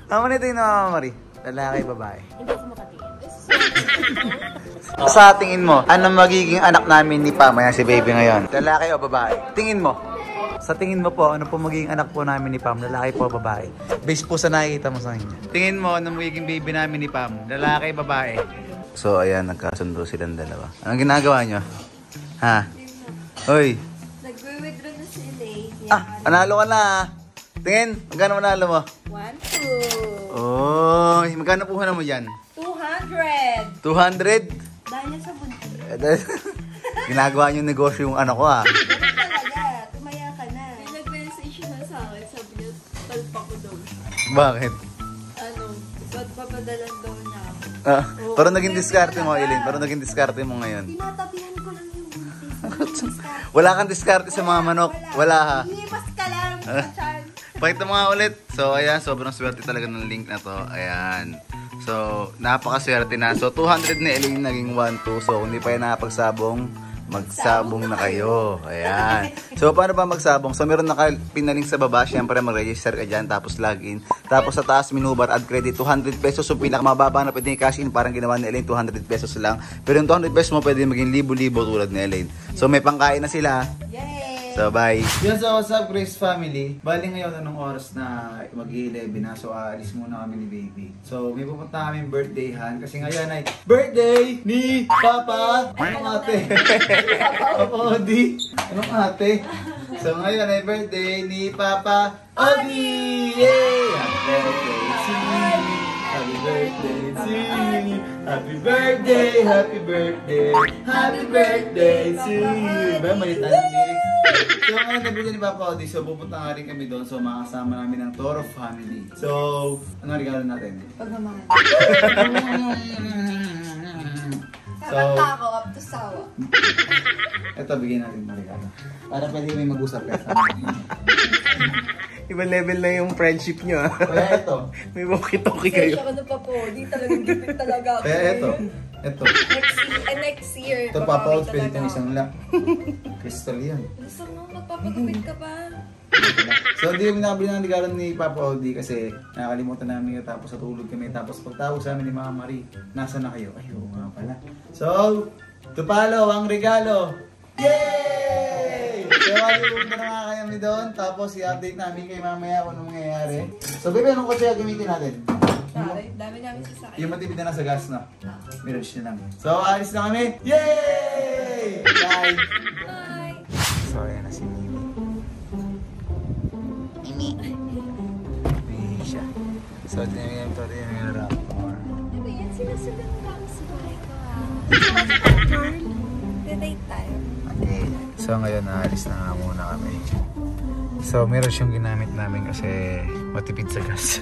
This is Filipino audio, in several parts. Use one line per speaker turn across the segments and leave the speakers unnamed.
Ano nito yung Mama Marie? Lalaki, babae?
Hindi ako makatingin.
Sa tingin mo, anong magiging anak namin ni Pam? Ayan si baby ngayon. Lalaki o babae? Tingin mo. Sa tingin mo po, ano po magiging anak po namin ni Pam? Lalaki po o babae? Based po sa nakikita mo sa kanya. Tingin mo, anong magiging baby namin ni Pam? Lalaki, babae? So ayan, nagkasundo silang dalawa. Anong ginagawa nyo? Ha? Hoy.
Nag-withdraw na si Elaine.
Panalo ka na. Tingin, magkano manalo mo?
1, 2.
Oh, magkano puhunan mo dyan?
200.
200?
Dahil sa buntis.
Ginagawa niyo negosyo yung ano ko ah.
Ganun talaga. Tumaya ka na. May nag-message na sa akin. Sabi niya, talpa ko daw.
Bakit?
Ba't papadalan daw niya ako?
Parang naging diskarte mo, Eileen. Parang naging diskarte mo ngayon.
Tinatabihan ko lang yung buntis.
Wala kang diskarte sa mga manok. Wala ha.
Himas ka lang. Chan.
Pakita mo nga ulit. So, ayan. Sobrang swerte talaga ng link na to. Ayan. So, napakaswerte na. So, 200 ni Eileen naging 1-2. So, kung di pa yan nakapagsabong, magsabong na kayo. Ayan. So, paano ba magsabong? So, meron pinaling sa baba. Siyempre, mag-register ka dyan. Tapos, login. Tapos, sa taas, minubar, add credit. 200 pesos. So, pinakamababa na pwede cash in. Parang ginawa ni Eileen, 200 pesos lang. Pero yung 200 pesos mo, pwede maging libo-libo tulad ni Eileen. So, may pangkain na sila.
Yay!
So, bye. Yun, so what's up, Grace family? Bali ngayon, anong oras na mag-11 na. So, aalis muna kami ni baby. So, may pupunta kami birthdayhan. Kasi ngayon ay birthday ni Papa! Anong ate? Papa Odi? Anong ate? So, ngayon ay birthday ni Papa Odi! Yay! Happy birthday to you! Happy birthday to you! Happy birthday! Happy birthday! Happy birthday to you! Ba, malitan ang lyrics. So, ngayon nabigyan ni Papa Odi. So, pupunta nga rin kami doon. So, makasama namin ang Toro family. So, ano regalo natin?
Pagmamahal.
So,
Kakanta ako up to sawa.
ito, bigyan natin ng regalo. Para pwede may mag-usap ka.
Ibang level na yung friendship nyo ah.
Kaya ito.
May walkie-talkie kayo.
Sensya ka na pa po. Di talagang gipit talaga ako.
Kaya ito. Ito.
Next year.
Ito, Papa Odi, pwede itong isang lang. Crystal yan.
Gusto mo, magpapagupit ka pa.
So, hindi kami nakabili ng regalo ni Papa Odi kasi nakakalimutan namin yun. Tapos natulog kami. Tapos pagtawag sa amin ni Mama Marie, nasa na kayo? Ay, oo nga pala. So, tupalo ang regalo. Yay! So, pumunta na nga kami doon. Tapos, i-update namin kay mamaya kung anong mangyayari. So, baby, anong kotse gamitin natin?
Dami namin sasakay.
Yung matipid na sa gas, no? Mirage na lang. So, alis na kami. Yay! Bye!
Bye!
So, ayan na si Mimi. Mimi siya. So, tinigyan yung rapper.
Ano yan? Sinasalang lang sa bahay ko ah. Date tayo.
Okay. So, ngayon, naalis na nga muna kami. So, meron siyang ginamit namin kasi matipid sa gas.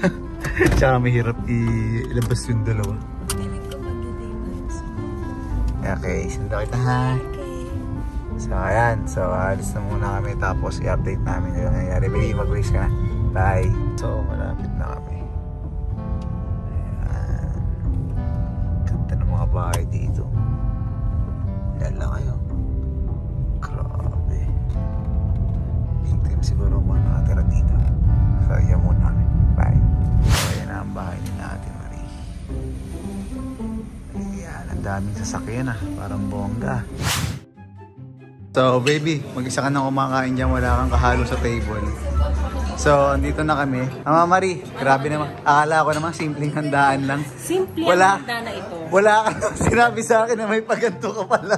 Tsaka mahirap ilabas yung dalawa.
Galing ko mag-date.
Okay, sinda kita ha.
Okay.
So, ayan. So, alis na muna kami. Tapos, i-update namin yung nangyayari. Baby, mag-race ka na. Bye. So, malapit na kami. Ayan. Ganda ng mga bahay dito. Yan lang kayo. Grabe. Big time siguro mga nakatira dito. So, yan muna kami. Bye. So, ayan na ang bahay ni Ate Marie. Ayan, ang daming sasakyan ah. Parang bongga. So, baby, mag-isa ka nang kumakain dyan. Wala kang kahalo sa table. So, andito na kami. Mama Marie, grabe naman. Akala ko naman simpleng handaan lang.
Simple
Wala.
ang handa na ito.
Wala ka sinabi sa akin na may paganto ka pala.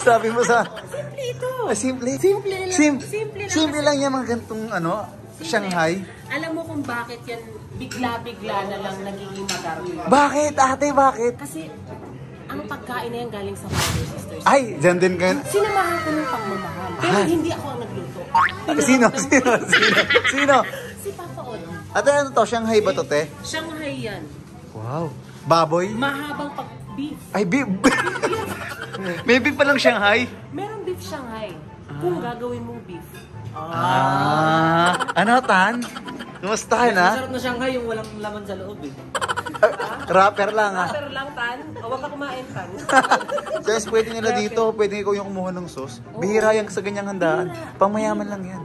Sabi mo sa...
Simple ito.
Simple?
Simple lang. Simple lang.
Simple lang yan mga gantong ano, Shanghai.
Alam mo kung bakit yan bigla-bigla na lang nagiging magarbo?
Bakit, ate, bakit?
Kasi ang pagkain na yan galing sa mother sisters.
Ay, dyan din kayo.
Sinamahan ko ng pangmamahal. Pero hindi ako ang nagluto.
Sino?
Si Papa Odi.
Ate, ano to? Shanghai ba to, te?
Shanghai yan.
Wow. Baboy?
Mahabang beef.
Ay, beef. May beef pa lang Shanghai?
Meron beef Shanghai. Kung gagawin mong beef.
Ano, Tan? Kumusta ka na?
Masarap na Shanghai yung walang laman sa loob eh.
Rapper lang ha.
Pero lang, Tan. O, huwag ka kumain, Tan.
Guys, pwede nila dito, pwede ikaw yung kumuha ng sauce. Bihira yan sa ganyang handaan. Pangmayaman lang yan.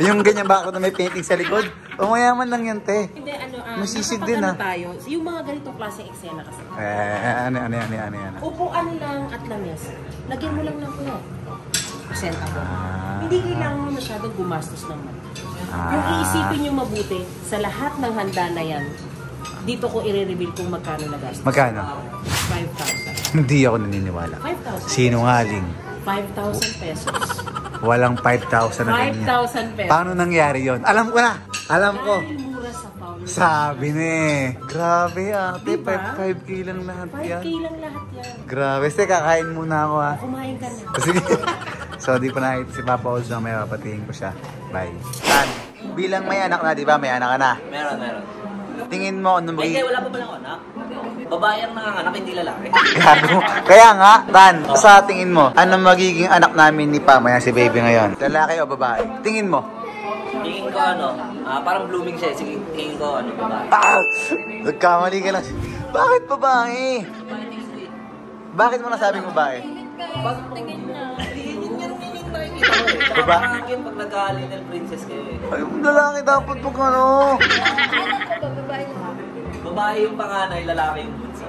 Yung ganyan bakit na may painting sa likod, pangmayaman lang yan, te.
Hindi,
Masisig din,
tayo. Yung mga ganitong klaseng eksena kasi.
Ano.
Upuan lang at lamesa. Lagyan mo lang ng presentable. Hindi kailangan mo masyadong gumastos naman. Yung iisipin nyo mabuti, sa lahat ng handa na yan, dito ko i-reveal kung magkano nagastos.
Magkano?
5,000.
Hindi ako naniniwala.
5,000.
Sinungaling.
5,000 pesos.
Walang 5,000 na ganyan.
5,000 pesos.
Paano nangyari yon? Alam ko na. Alam ko.
Dahil mura sa Paolo.
Sabi na eh. Grabe ate.
Diba?
5K lang lahat
5K
yan.
lang lahat yan.
Grabe. Sige, kakain muna ako ha.
Kumain ka na.
Sige. So, di pa nakita si Papa Oz na may papatingin ko siya. Bye. Tan, bilang may anak na, di ba? May anak ka na.
Meron.
Tingin mo ano
Hindi,
magiging...
wala pa palang anak. Babae ang nanganganak, hindi lalaki.
Gago. Kaya nga, Tan, sa tingin mo, ano magiging anak namin ni Pam, yan si baby ngayon? Lalaki o babae? Tingin mo?
Tingin ko parang blooming siya. Sige, tingin ko babae.
Ah! Nagkamali ka lang. Bakit babae? Bakit mo nasabing babae?
Baba? Pag nagka-little princess kayo eh.
Ay, lalaki dapat pag ano.
Babae yung panganay, lalaki yung bunso.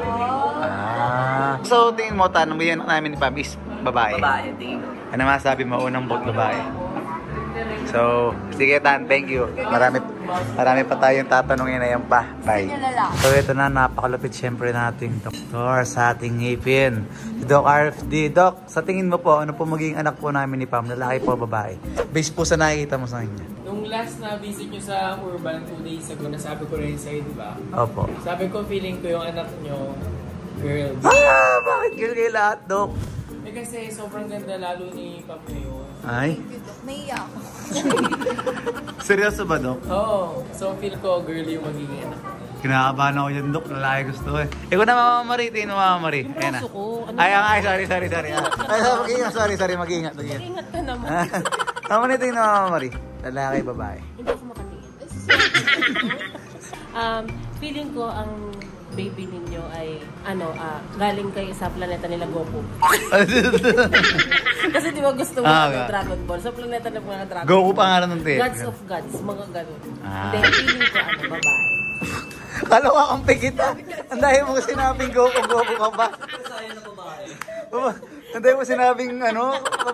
So, tingin mo, Tan, ang anak namin ni Pam is babae?
Babae, tingin ko.
Ano masabi mo? Unang bog babae. So, sige Tan, thank you. Marami pa tayong tatanungin na yan pa. Bye. So, ito na, napakalapit syempre nating doktor sa ating ngipin. Si Doc RFD. Doc, sa tingin mo po, ano po magiging anak po namin ni Pam? Lalaki po o babae? Based po sa nakikita mo sa kanya.
Nung last na visit nyo sa Urban 2 days ago, nasabi ko rin sa'yo, di ba?
Opo.
Sabi ko, feeling ko yung anak nyo, girl.
Bakit girl kayo lahat, Doc?
Eh kasi sobrang ganda lalo ni Pam ngayon.
Ay?
Naiyak ako.
Seryoso ba, Doc?
Oo. So feel ko, girl yung magiging anak.
Kinakabahan ako dyan, Doc. Lalaki gusto ko eh. Ikaw na, Mama Marie. Tingin mo, Mama Marie.
Yung
Ayan na.
braso ko.
Ay, sorry. Mag-ingat, sorry, mag-ingat.
Ingat ka naman.
Mama Marie, tingin na, Mama Marie. Lalaki, babae.
Hindi ako makatingin. Feeling ko ang baby ninyo ay galing kayo sa planeta nila Goku. Kasi di ba gusto mo ng Dragon Ball? Sa planeta ng mga Dragon Ball.
Goku pangalan ng te.
Gods of Gods, mga ganun.
Ah.
Hindi, feeling ko babae.
Kala ko ang kita. Ang dahil mo sinabing Goku ka ba?
Sayang na babae.
Ang dahil mo sinabing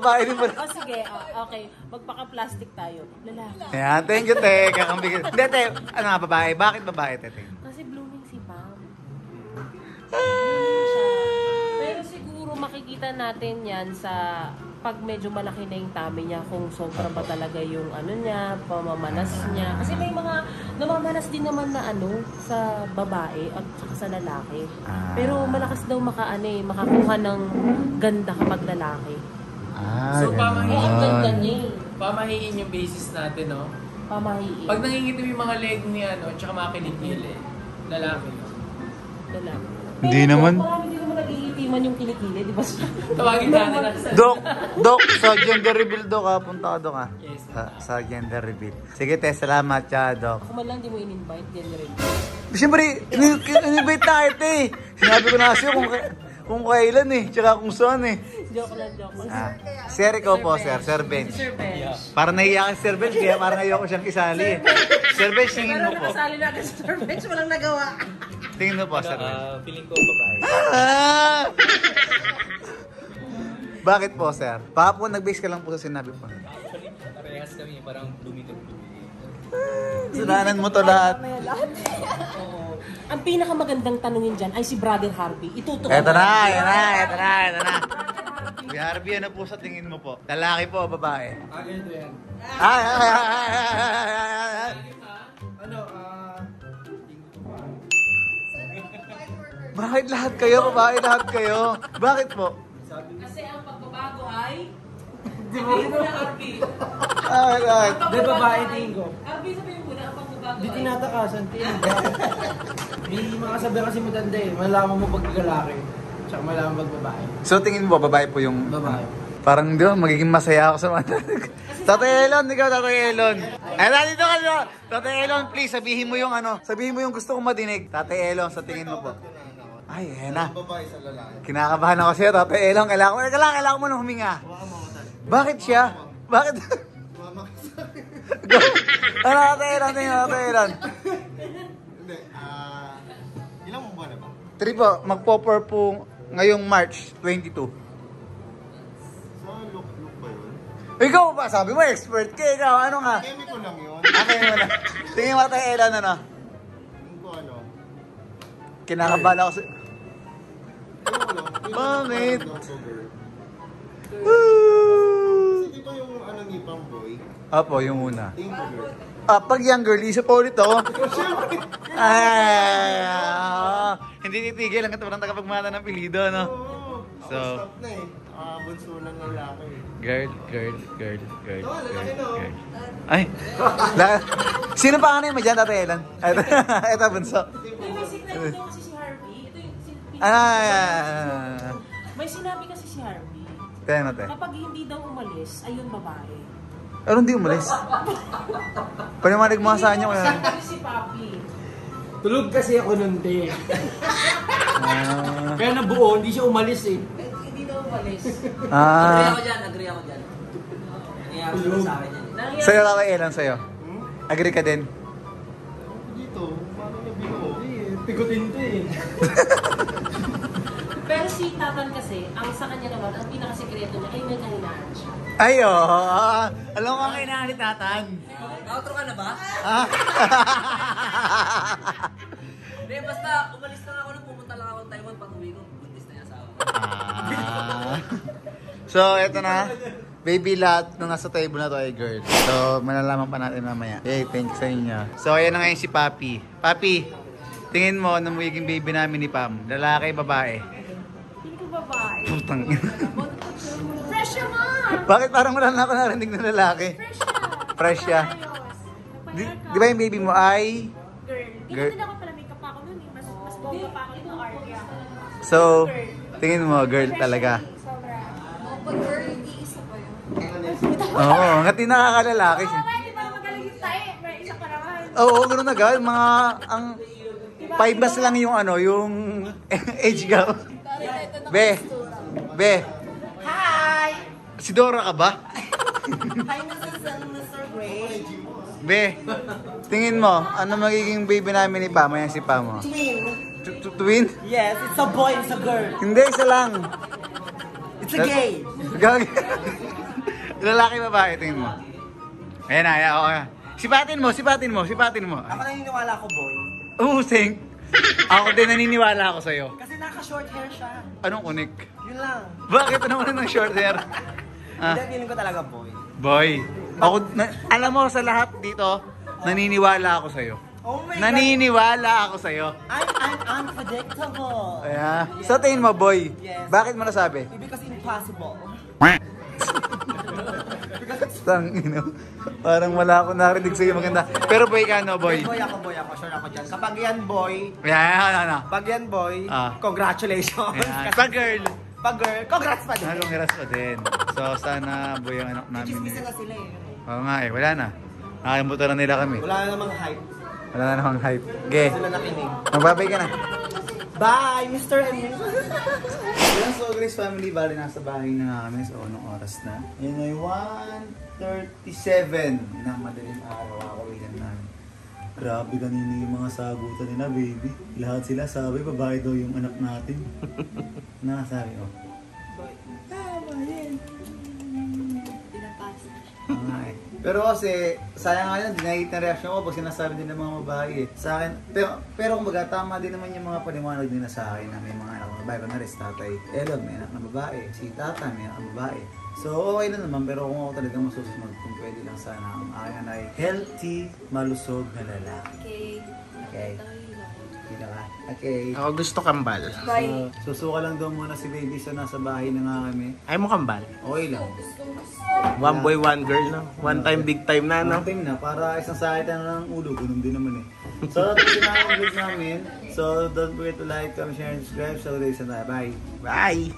babae din ba?
O sige, okay. Magpaka-plastic tayo. Lalaki.
Ayan, thank you, te. Kakambigil. Hindi, te. Ano nga, babae? Bakit babae, te?
Kasi blooming si Pam. Pero siguro makikita natin yan sa pag medyo malaki na yung tummy niya, kung sobra ba talaga yung niya, pamamanas niya. Kasi may mga namamanas din naman na sa babae at saka sa lalaki. Pero malakas daw makakuha ng ganda kapag lalaki.
So
Ang ganda niya eh.
pamahiin yung basis natin, no?
Pamahiin.
Pag nangingitim yung mga leg ni tsaka mga kilikili, lalaki.
Lalaki.
Hindi
Pero
naman.
Marami din naman nag-iitiman yung kilikili, di ba?
Tawagin natin na.
Doc, sa gender reveal, Doc, ha? Punta ka, Doc, ha?
Yes.
Sa gender reveal. Sige, te, salamat, Doc.
Ako man lang di mo in-invite, yan rin.
Siyempre, in-invite na kita eh. Sinabi ko na kasi kung kailan eh, tsaka kung saan eh.
Joke lang.
Sir, ikaw po, Sir Bench.
Sir Bench.
Parang nahiya ka si Sir Bench, kaya parang ayoko siyang isali eh. Sir Bench, tingin mo po.
Nakasali na agad si Sir Bench, walang nagawa.
Tingin mo po, Sir Bench.
Feeling ko babae.
Bakit po, Sir? Baka po, nag-base ka lang po sa sinabi po.
Actually, parehas kami, parang blooming.
Sinanan mo to lahat.
Oo. Ang pinakamagandang tanungin dyan ay si Brother Harvey. Itutukan.
Eto na. Si Harvey, ano po sa tingin mo po? Lalaki po o babae?
Agad yan.
Ay. Bakit lahat kayo? Babae lahat kayo? Bakit po?
Kasi ang pagbabago ay... Sabihin mo na, Harvey.
Di babae, tingin ko.
Harvey, sabihin mo na ang pagbabago
Di
ay...
tinatakasan, tingin ko. May mga sabi kasi matanda eh. Malaman mo pag lalaki. Tsaka malaman pag babae.
So tingin mo babae po yung...
Babae.
Parang di ba, magiging masaya ako sa mga Tatay Elon, ikaw Tatay Elon. Eh, dito ka dito. Tatay Elon, please, sabihin mo yung ano. Sabihin mo yung gusto kong madinig. Tatay Elon, sa tingin mo po. Ay, ayan na. Kinakabahan ako sa'yo, Tatay Elon. Kailangan mo nang huminga. Bakit siya? Bakit? Ano, Tatay Elon, tingin, Tatay Elon.
Hindi, ilang buwan na ba?
3 po, magpo-4 po ngayong March 22.
So, look ba yun?
Ikaw ba? Sabi mo, expert ka. Ikaw, ano nga?
Chemical lang yun.
Okay mo na. Tingin mo, Tatay Elon, ano?
Yung ko ano.
Kinakabahan ako sa... Bakit?
Kasi di ba yung ano ni Pamboy?
Opo, yung una.
Tingin ko girl.
Pag young girl, isa pa ulit ako. Hindi titigil ang katawan tagapagmana ng pilido, no?
Oo.
So,
Stop na eh. Bunso lang ng laki eh.
girl. Ay, sino pa ano mo dyan, Tatay Elan? Ito, bunso.
May sinabi daw kasi si Harvey. Ito yung may sinabi kasi si Harvey.
Kaya na, te.
Kapag hindi daw umalis, ayun babae.
Pero hindi umalis. Panimalig mga sa inyo kaya.
Sabi si Papi.
Tulog kasi ako nun, te. Kaya nabuo, hindi siya umalis eh.
Hindi daw umalis.
Agree ako dyan. Nangyayari sila sa akin yan.
Sa'yo, Tatay Elan, sa'yo. Agree ka din?
Dito, paano niya binuo?
Pigutin to eh.
Pero si Tatan kasi, ang sa kanya naman, ang pinakasikreto niya ay may kahinaan siya.
Ay, alam mo ang kailangan ni Tatan.
Outro ka na ba? Hindi, basta umalis lang ako nung pumunta lang ako ng Taiwan. Pag-uwi ko, buntis na yung asawa ko.
So, eto na. Baby, lahat nung nasa table na to ay girl. So, malalaman pa natin mamaya. Hey, thanks sa inyo. So, ayan na ngayon si Papi. Papi, tingin mo na magiging baby namin ni Pam. Lalaki, babae?
Hindi ko babae.
Putang ina.
Fresh siya nga!
Bakit parang wala na ako narinig na lalaki?
Fresh siya!
Fresh siya. Di ba yung baby mo ay...
Girl. Ganun din ako pala, makeup pa ako nun eh. Mas bongga pa ako yung Arya.
So, tingin mo, girl talaga.
Sobra.
Pag girl, iisa pa yun.
Oo, ngati nakakalalaki siya.
Di ba magaling yung tayo? May isa pa naman.
Oo, ganoon na guys. Mga, ang 5 bas lang yung ano, yung age gap. Be,
Hi!
si Dora ka ba?
Hi, Mr. Gray.
Be, tingin mo, ano magiging baby namin ni Pam? Ayan si Pam mo. Twin?
Yes, it's a boy, it's a girl.
Hindi, isa lang.
It's a gay.
Gag. Lalaki babae, tingin mo. Ayan na, ayan, okay. Sipatin mo.
Ako naniniwala ko, boy.
Sing. Ako din naniniwala ako sa'yo.
Kasi naka-short hair siya.
Anong unik?
Yun lang.
Bakit naman ng short hair?
Hindi, feeling ko talaga boy.
Boy, alam mo sa lahat dito, naniniwala ako sa'yo.
Oh my God.
Naniniwala ako sa'yo.
I'm unpredictable.
Kaya, sa tingin mo, boy,
Yes.
bakit mo nasabi?
Because impossible.
Parang wala ako narinig sa'yo maganda. Pero boy ka, no, boy?
Boy ako. Sure ako dyan. Kapag yan, boy.
Yan.
Pag yan, boy. Congratulations.
Yan.
Kasi
Pag girl,
pag girl, congrats pa din.
halong hiras pa din. So, sana boy ang anak namin.
Chismisa na sila eh.
Oo nga wala na. Nakalimutan na nila kami.
Wala na namang hype.
Wala na namang hype. Ge,
Sila nakinig.
magbabay ka na.
Bye, Mr. and Mrs.
Yan, so Grace Family, bali nasa bahay na nga kami. So, anong oras na? Yan ay 1:37 na madaling araw. Kakawilan namin. Grabe kanina yung mga sagutan nila, baby. Lahat sila sabi, babae daw yung anak natin. Nakasabi, oh. Tama yan. Pero kasi, sayang nga yun, dinahit na reaction ko pag sinasabi din ng mga babae eh. Sa akin, pero kumbaga, tama din naman yung mga paliwanag nila sa akin na may mga anak na babae. Kunwari si Tatay Elon, may anak na babae. Si Tata, may anak na babae. So, okay na naman, pero kung ako talaga masusunod, kung pwede lang sana, ang akin ay healthy, malusog na lalaki. Okay. Hindi na ka? Okay.
Ako gusto kambal.
So, susuka lang daw muna si baby, so nasa bahay na nga kami.
Ay mo kambal.
Okay lang.
One boy, one girl, no? One time, big time na, no?
One time na, para isang sakit na ng ulo, ganun din naman eh. So, ito yung pinaka-vlog namin. So, don't forget to like, comment, share, and subscribe. So, guys, bye.
Bye!